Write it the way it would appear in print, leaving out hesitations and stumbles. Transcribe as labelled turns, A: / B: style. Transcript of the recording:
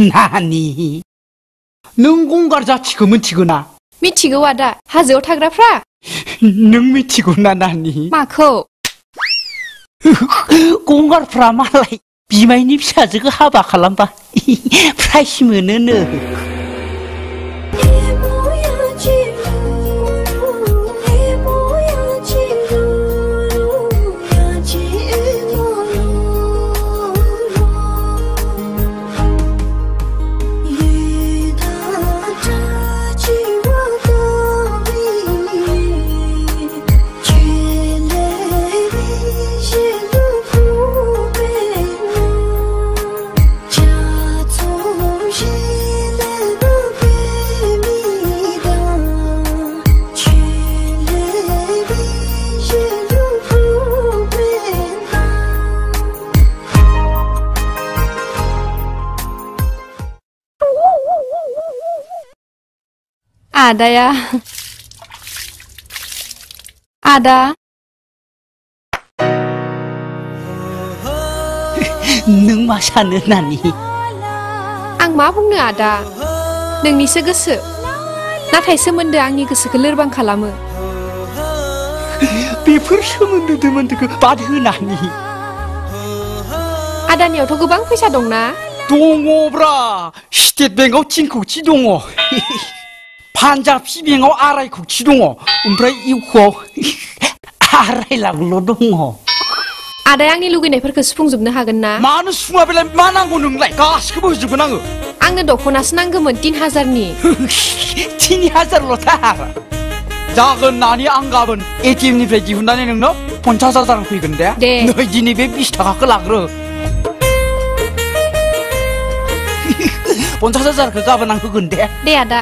A: 나니 नों गंगार जाथिखौ मिथिगौना?
B: मिथिगौ आदा हाजोआव थाग्राफ्रा
A: नों मिथिगौना नानि?
B: माखौ?
A: गंगारफ्रा मालाय बिमायनि फिसाजोखौ हाबा खालामबा प्राइज मोनोनो।
B: आदाया आदा
A: नों मा सानो नानि?
B: आं मा बुंनो आदा नोंनिसो गोसो नाथाय सोमोन्दोआ आंनि गोसोखौ लोरबां खालामो।
A: बेफोर सोमोन्दोखौ बाद हो नानि।
B: आदानियावथ' गोबां फैसा दंना?
A: दङब्रा स्टेट बेंकआव 3 कौटि दङ। पान्जाब बेंकआव 2.5 कौटि दङ। ओमफ्राय इउक'आव 2.5 लाखल' दङ।
B: आदाया आंनि लुगैनायफोरखौ सुफुंजोबनो हागोन ना?
A: मानो सुफुङा बेलाय मा नांगौ नोंलाय? गासिखौबो होजोबगोन आङो।
B: आंनो दख'नासो नांगौमोन 3000नि।
A: 3000ल'थार जागोन नानि। आं गाबोन एटिएम निफ्राय दिहुननानै नोंनो 50,000 फैगोन दे। नै दिनै बे 20 थाखाखौ लाग्रो। 50,000खौ गाबोन आं होगोन दे।
B: दे आदा।